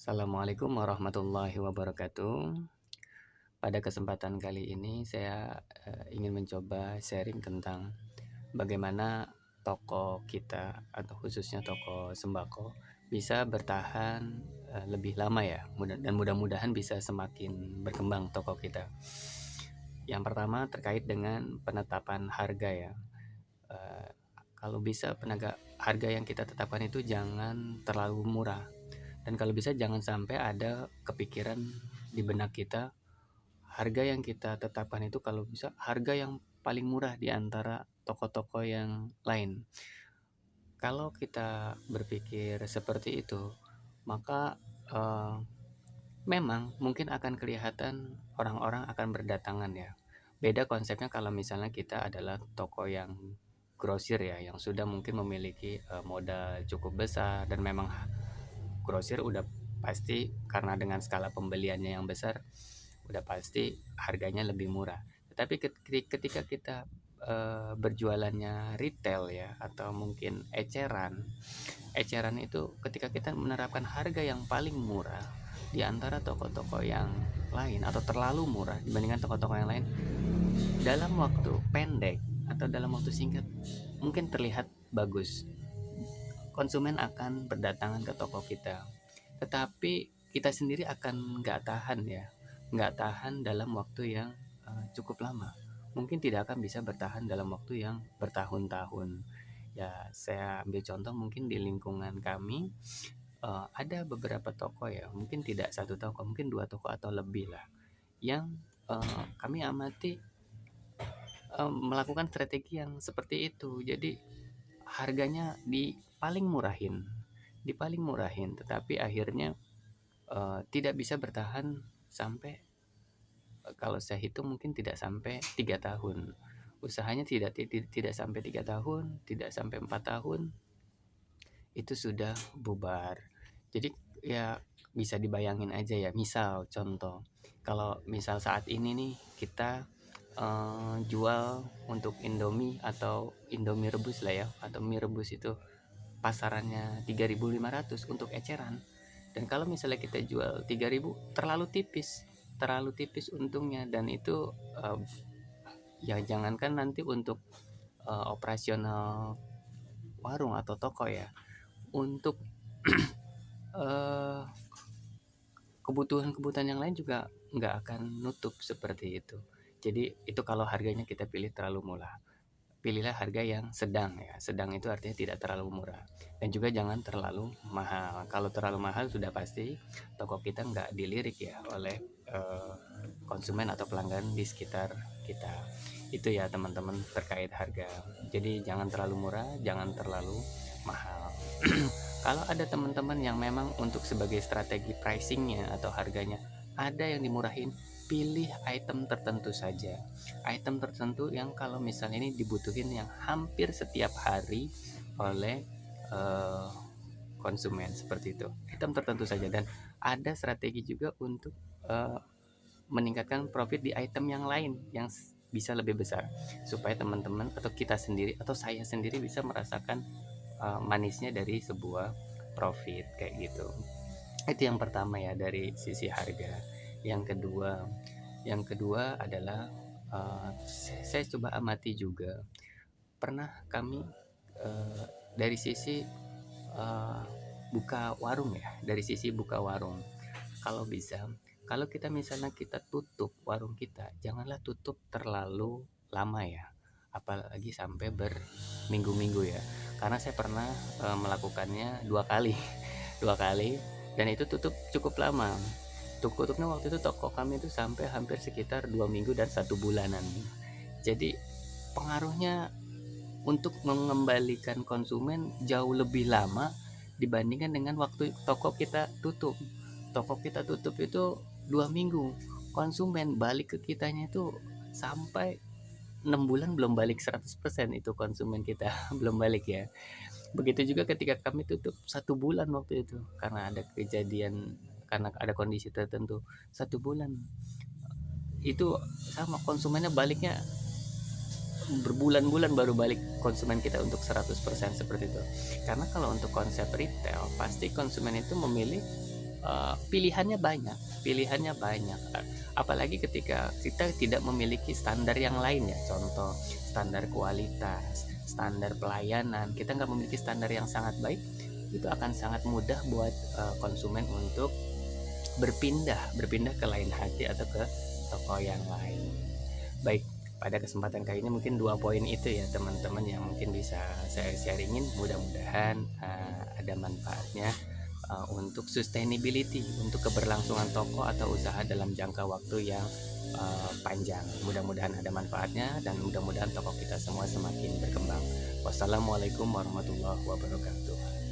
Assalamualaikum warahmatullahi wabarakatuh. Pada kesempatan kali ini saya ingin mencoba sharing tentang bagaimana toko kita atau khususnya toko sembako bisa bertahan lebih lama ya, dan mudah-mudahan bisa semakin berkembang toko kita. Yang pertama terkait dengan penetapan harga ya. Eh, Kalau bisa harga yang kita tetapkan itu jangan terlalu murah. Dan kalau bisa jangan sampai ada kepikiran di benak kita, harga yang kita tetapkan itu kalau bisa harga yang paling murah di antara toko-toko yang lain. Kalau kita berpikir seperti itu, maka eh, memang mungkin akan kelihatan orang-orang akan berdatangan ya. Beda konsepnya kalau misalnya kita adalah toko yang grosir ya, yang sudah mungkin memiliki modal cukup besar, dan memang grosir udah pasti karena dengan skala pembeliannya yang besar udah pasti harganya lebih murah. Tetapi ketika kita berjualannya retail ya, atau mungkin eceran itu ketika kita menerapkan harga yang paling murah di antara toko-toko yang lain atau terlalu murah dibandingkan toko-toko yang lain, dalam waktu pendek atau dalam waktu singkat mungkin terlihat bagus, konsumen akan berdatangan ke toko kita, tetapi kita sendiri akan nggak tahan ya, nggak tahan dalam waktu yang cukup lama, mungkin tidak akan bisa bertahan dalam waktu yang bertahun-tahun. Ya saya ambil contoh mungkin di lingkungan kami, ada beberapa toko ya, mungkin tidak satu toko, mungkin dua toko atau lebih lah, yang kami amati melakukan strategi yang seperti itu. Jadi harganya dipaling murahin, tetapi akhirnya tidak bisa bertahan sampai, kalau saya hitung mungkin tidak sampai 3 tahun. Usahanya tidak sampai 3 tahun, tidak sampai 4 tahun, itu sudah bubar. Jadi ya bisa dibayangin aja ya, misal contoh, kalau misal saat ini nih kita jual untuk Indomie atau Indomie rebus lah ya, atau mie rebus itu pasarannya 3.500 untuk eceran, dan kalau misalnya kita jual 3.000, terlalu tipis untungnya, dan itu ya jangankan nanti untuk operasional warung atau toko ya, untuk eh, kebutuhan-kebutuhan yang lain juga nggak akan nutup seperti itu. Jadi itu kalau harganya kita pilih terlalu murah, pilihlah harga yang sedang ya. Sedang itu artinya tidak terlalu murah dan juga jangan terlalu mahal. Kalau terlalu mahal sudah pasti toko kita nggak dilirik ya oleh eh, konsumen atau pelanggan di sekitar kita. Itu ya teman-teman terkait harga. Jadi jangan terlalu murah, jangan terlalu mahal. Kalau ada teman-teman yang memang untuk sebagai strategi pricingnya atau harganya ada yang dimurahin, pilih item tertentu saja. Item tertentu yang kalau misalnya ini dibutuhin yang hampir setiap hari oleh eh, konsumen, seperti itu. Item tertentu saja, dan ada strategi juga untuk eh, meningkatkan profit di item yang lain yang bisa lebih besar, supaya teman-teman atau kita sendiri atau saya sendiri bisa merasakan manisnya dari sebuah profit kayak gitu. Itu yang pertama ya dari sisi harga. Yang kedua adalah saya coba amati juga, pernah kami dari sisi uh, buka warung ya, dari sisi buka warung, kalau bisa, kalau kita misalnya kita tutup warung kita, janganlah tutup terlalu lama ya, apalagi sampai berminggu-minggu ya, karena saya pernah melakukannya 2 kali. 2 kali, dan itu tutup cukup lama. Tutupnya waktu itu toko kami itu sampai hampir sekitar 2 minggu dan 1 bulanan. Jadi pengaruhnya untuk mengembalikan konsumen jauh lebih lama dibandingkan dengan waktu toko kita tutup itu 2 minggu, konsumen balik ke kitanya itu sampai 6 bulan belum balik 100%, itu konsumen kita belum balik ya. Begitu juga ketika kami tutup 1 bulan waktu itu, karena ada kejadian, karena ada kondisi tertentu, 1 bulan itu sama, konsumennya baliknya berbulan-bulan baru balik konsumen kita untuk 100% seperti itu. Karena kalau untuk konsep retail pasti konsumen itu memilih pilihannya banyak, apalagi ketika kita tidak memiliki standar yang lain ya, contoh standar kualitas, standar pelayanan, kita nggak memiliki standar yang sangat baik, itu akan sangat mudah buat konsumen untuk berpindah ke lain hati atau ke toko yang lain. Baik, pada kesempatan kali ini mungkin 2 poin itu ya teman-teman yang mungkin bisa saya sharingin, mudah-mudahan ada manfaatnya untuk sustainability, untuk keberlangsungan toko atau usaha dalam jangka waktu yang panjang. Mudah-mudahan ada manfaatnya dan mudah-mudahan toko kita semua semakin berkembang. Wassalamualaikum warahmatullahi wabarakatuh.